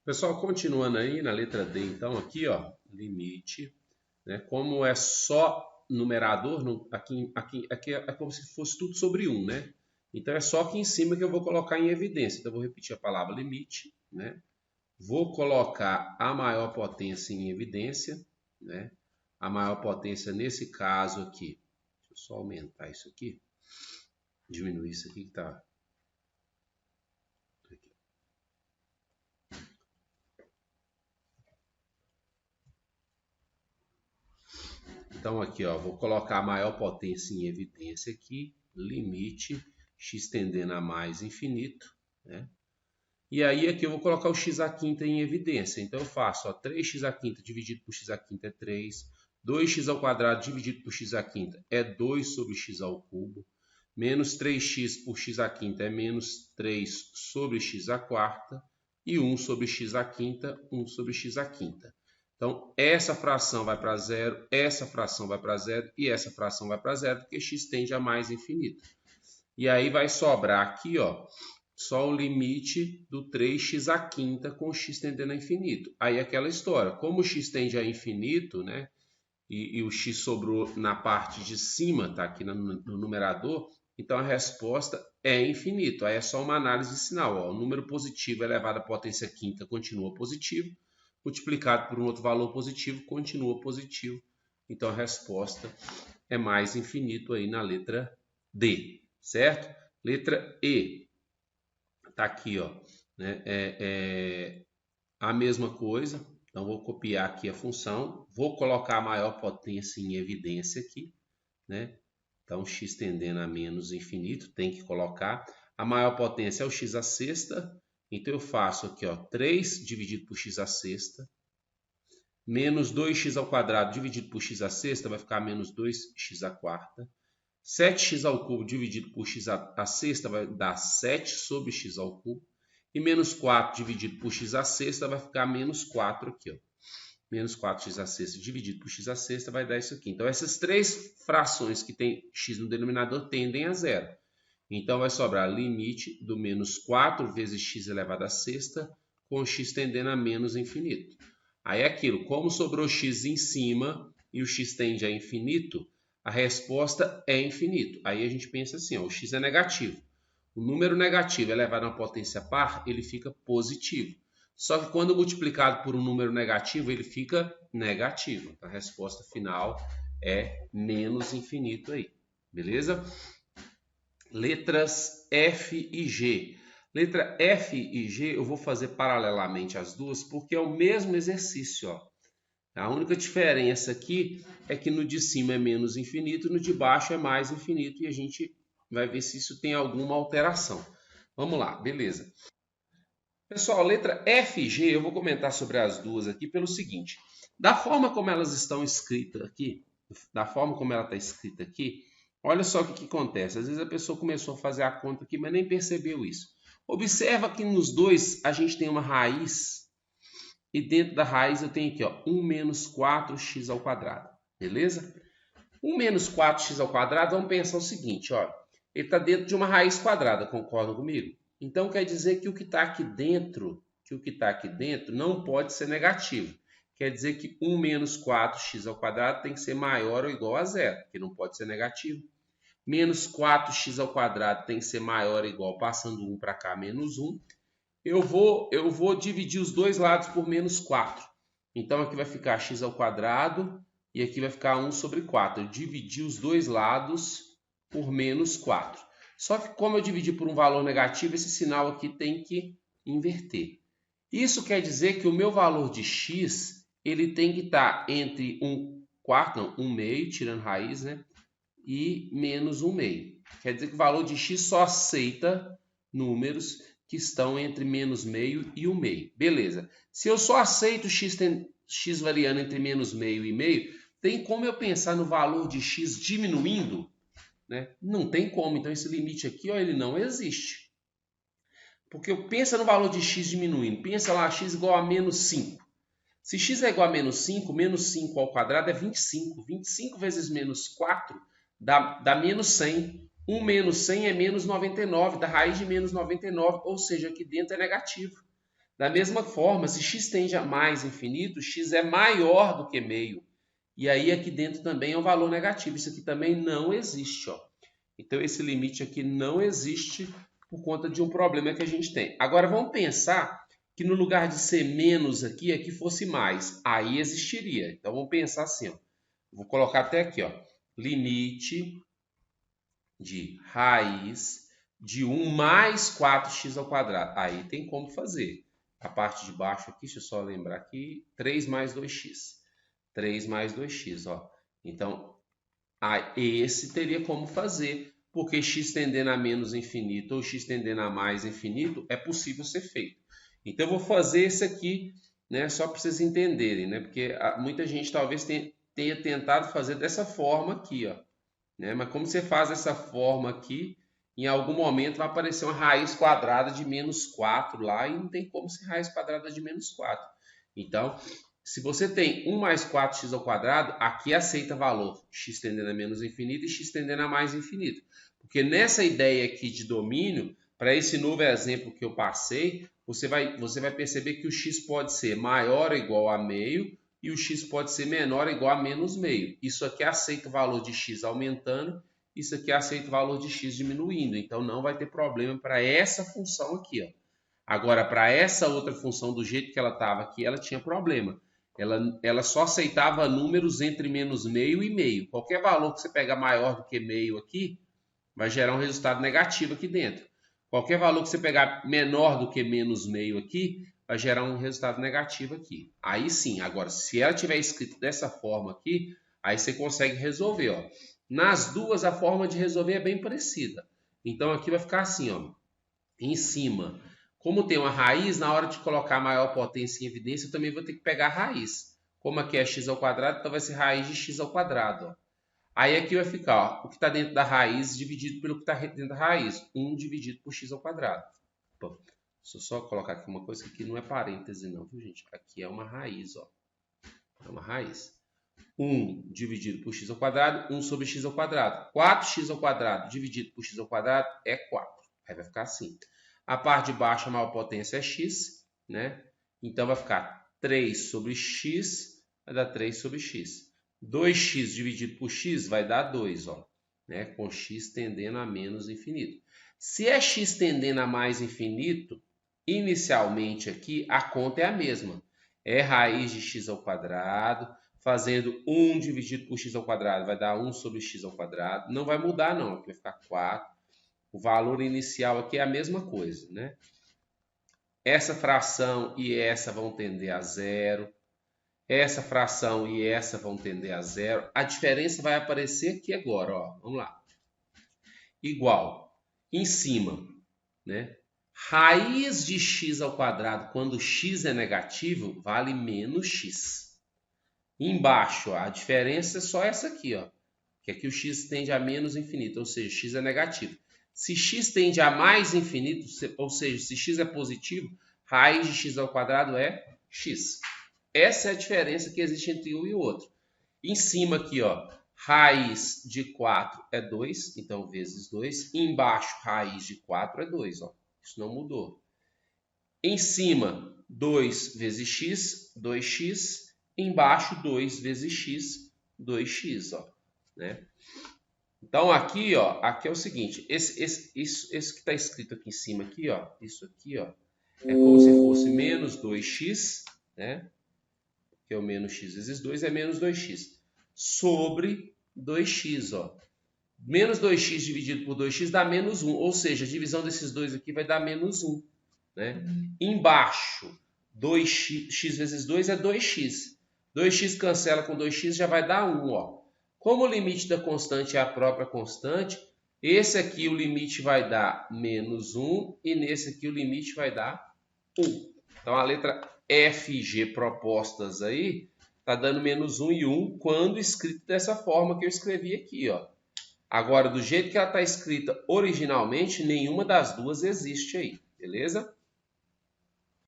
Pessoal, continuando aí na letra D, então aqui, ó, limite, né? Como é só numerador, aqui é como se fosse tudo sobre 1, né? Então é só aqui em cima que eu vou colocar em evidência. Então eu vou repetir a palavra limite, né? Vou colocar a maior potência em evidência, né? A maior potência nesse caso aqui. Deixa eu só aumentar isso aqui, diminuir isso aqui que tá. Então aqui, ó, vou colocar a maior potência em evidência aqui, limite, x tendendo a mais infinito, né? E aí aqui eu vou colocar o x à quinta em evidência. Então eu faço, ó, 3x à quinta dividido por x à quinta é 3, 2x ao quadrado dividido por x à quinta é 2 sobre x ao cubo, menos 3x por x à quinta é menos 3 sobre x à quarta, e 1 sobre x à quinta, 1 sobre x à quinta. Então, essa fração vai para zero, essa fração vai para zero e essa fração vai para zero, porque x tende a mais infinito. E aí vai sobrar aqui, ó, só o limite do 3x à quinta com x tendendo a infinito. Aí aquela história, como o x tende a infinito, né? E o x sobrou na parte de cima, tá aqui no numerador, então a resposta é infinito. Aí é só uma análise de sinal, ó. O número positivo elevado à potência quinta continua positivo, multiplicado por um outro valor positivo, continua positivo. Então a resposta é mais infinito aí na letra D, certo? Letra E, tá aqui, ó, né? A mesma coisa. Então vou copiar aqui a função, vou colocar a maior potência em evidência aqui, né? Então x tendendo a menos infinito, tem que colocar. A maior potência é o x à sexta, então eu faço aqui, ó, 3 dividido por x à sexta, menos 2x ao quadrado dividido por x à sexta vai ficar menos 2x à quarta. 7x ao cubo dividido por x à sexta vai dar 7 sobre x ao cubo. E menos 4 dividido por x à sexta vai ficar menos 4 aqui, ó. Menos 4x à sexta dividido por x à sexta vai dar isso aqui. Então, essas três frações que tem x no denominador tendem a zero. Então, vai sobrar limite do menos 4 vezes x elevado à sexta com x tendendo a menos infinito. Aí é aquilo, como sobrou x em cima e o x tende a infinito, a resposta é infinito. Aí a gente pensa assim, ó, o x é negativo. O número negativo elevado a uma potência par, ele fica positivo. Só que quando multiplicado por um número negativo, ele fica negativo. Então, a resposta final é menos infinito aí. Beleza? Letras F e G. Letra F e G eu vou fazer paralelamente as duas, porque é o mesmo exercício, ó. A única diferença aqui é que no de cima é menos infinito, no de baixo é mais infinito, e a gente vai ver se isso tem alguma alteração. Vamos lá, beleza. Pessoal, letra F e G, eu vou comentar sobre as duas aqui pelo seguinte. Da forma como elas estão escritas aqui, da forma como ela está escrita aqui, olha só o que acontece. Às vezes a pessoa começou a fazer a conta aqui, mas nem percebeu isso. Observa que nos dois a gente tem uma raiz, e dentro da raiz eu tenho aqui, ó, 1 menos 4x ao quadrado. Beleza? 1 menos 4x ao quadrado, vamos pensar o seguinte, ó. Ele está dentro de uma raiz quadrada, concordam comigo? Então quer dizer que o que está aqui dentro, não pode ser negativo. Quer dizer que 1 menos 4x ao quadrado tem que ser maior ou igual a zero, que não pode ser negativo. Menos 4x ao quadrado tem que ser maior ou igual, passando 1 para cá, menos 1. Eu vou dividir os dois lados por menos 4. Então aqui vai ficar x ao quadrado e aqui vai ficar 1 sobre 4. Eu dividi os dois lados por menos 4. Só que como eu dividi por um valor negativo, esse sinal aqui tem que inverter. Isso quer dizer que o meu valor de x, ele tem que estar entre 1 quarto, não, 1 meio, tirando raiz, né? E menos 1 meio. Quer dizer que o valor de x só aceita números que estão entre menos meio e 1 meio. Beleza. Se eu só aceito x variando entre menos meio e meio, tem como eu pensar no valor de x diminuindo? Né? Não tem como. Então esse limite aqui, ó, ele não existe. Porque eu penso no valor de x diminuindo. Pensa lá, x igual a menos 5. Se x é igual a menos 5, menos 5 ao quadrado é 25. 25 vezes menos 4 dá menos 100. 1 menos 100 é menos 99, da raiz de menos 99, ou seja, aqui dentro é negativo. Da mesma forma, se x tende a mais infinito, x é maior do que meio. E aí aqui dentro também é um valor negativo. Isso aqui também não existe, ó. Então esse limite aqui não existe por conta de um problema que a gente tem. Agora vamos pensar que no lugar de ser menos aqui, aqui fosse mais. Aí existiria. Então vamos pensar assim, ó. Vou colocar até aqui, ó. Limite de raiz de 1 mais 4x ao quadrado. Aí tem como fazer. A parte de baixo aqui, deixa eu só lembrar aqui, 3 mais 2x. 3 mais 2x, ó. Então, esse teria como fazer, porque x tendendo a menos infinito ou x tendendo a mais infinito é possível ser feito. Então, eu vou fazer esse aqui, né, só para vocês entenderem, né, porque muita gente talvez tenha tentado fazer dessa forma aqui, ó, né, mas como você faz essa forma aqui, em algum momento vai aparecer uma raiz quadrada de menos 4 lá e não tem como ser raiz quadrada de menos 4. Então, se você tem 1 mais 4x ao quadrado, aqui aceita valor x tendendo a menos infinito e x tendendo a mais infinito. Porque nessa ideia aqui de domínio, para esse novo exemplo que eu passei, você vai perceber que o x pode ser maior ou igual a meio e o x pode ser menor ou igual a menos meio. Isso aqui aceita o valor de x aumentando, isso aqui aceita o valor de x diminuindo. Então não vai ter problema para essa função aqui, ó. Agora, para essa outra função, do jeito que ela estava aqui, ela tinha problema. Ela só aceitava números entre menos meio e meio. Qualquer valor que você pegar maior do que meio aqui, vai gerar um resultado negativo aqui dentro. Qualquer valor que você pegar menor do que menos meio aqui, vai gerar um resultado negativo aqui. Aí sim, agora, se ela tiver escrito dessa forma aqui, aí você consegue resolver, ó. Nas duas, a forma de resolver é bem parecida. Então, aqui vai ficar assim, ó. Em cima, como tem uma raiz, na hora de colocar a maior potência em evidência, eu também vou ter que pegar a raiz. Como aqui é x ao quadrado, então vai ser raiz de x ao quadrado, ó. Aí aqui vai ficar, ó, o que está dentro da raiz dividido pelo que está dentro da raiz. 1 dividido por x ao quadrado. Bom, deixa eu só colocar aqui uma coisa que aqui não é parêntese não, viu, gente? Aqui é uma raiz, ó. É uma raiz. 1 dividido por x ao quadrado, 1 sobre x ao quadrado. 4x ao quadrado dividido por x ao quadrado é 4. Aí vai ficar assim. A parte de baixo, a maior potência é x, né? Então vai ficar 3 sobre x, vai dar 3 sobre x. 2x dividido por x vai dar 2, ó, né? Com x tendendo a menos infinito. Se é x tendendo a mais infinito, inicialmente aqui a conta é a mesma. É raiz de x ao quadrado, fazendo 1 dividido por x ao quadrado vai dar 1 sobre x ao quadrado. Não vai mudar não, aqui vai ficar 4. O valor inicial aqui é a mesma coisa, né? Essa fração e essa vão tender a zero. Essa fração e essa vão tender a zero. A diferença vai aparecer aqui agora, ó. Vamos lá. Igual. Em cima, né? Raiz de x ao quadrado, quando x é negativo, vale menos x. Embaixo, ó, a diferença é só essa aqui, ó. Que aqui o x tende a menos infinito, ou seja, x é negativo. Se x tende a mais infinito, ou seja, se x é positivo, raiz de x ao quadrado é x. Essa é a diferença que existe entre um e o outro. Em cima aqui, ó, raiz de 4 é 2, então vezes 2. Embaixo, raiz de 4 é 2, ó. Isso não mudou. Em cima, 2 vezes x, 2x. Embaixo, 2 vezes x, 2x, ó, né? Então, aqui, ó, aqui é o seguinte, esse que está escrito aqui em cima, aqui, ó, isso aqui, ó, é como se fosse menos 2x, né? Que é o menos x vezes 2, é menos 2x, sobre 2x, ó. Menos 2x dividido por 2x dá menos 1, ou seja, a divisão desses dois aqui vai dar menos 1, né? Embaixo, 2x vezes 2 é 2x. 2x cancela com 2x, já vai dar 1, ó. Como o limite da constante é a própria constante, esse aqui o limite vai dar menos 1 e nesse aqui o limite vai dar 1. Então a letra F e G propostas aí está dando menos 1 e 1 quando escrito dessa forma que eu escrevi aqui, ó. Agora, do jeito que ela está escrita originalmente, nenhuma das duas existe aí, beleza?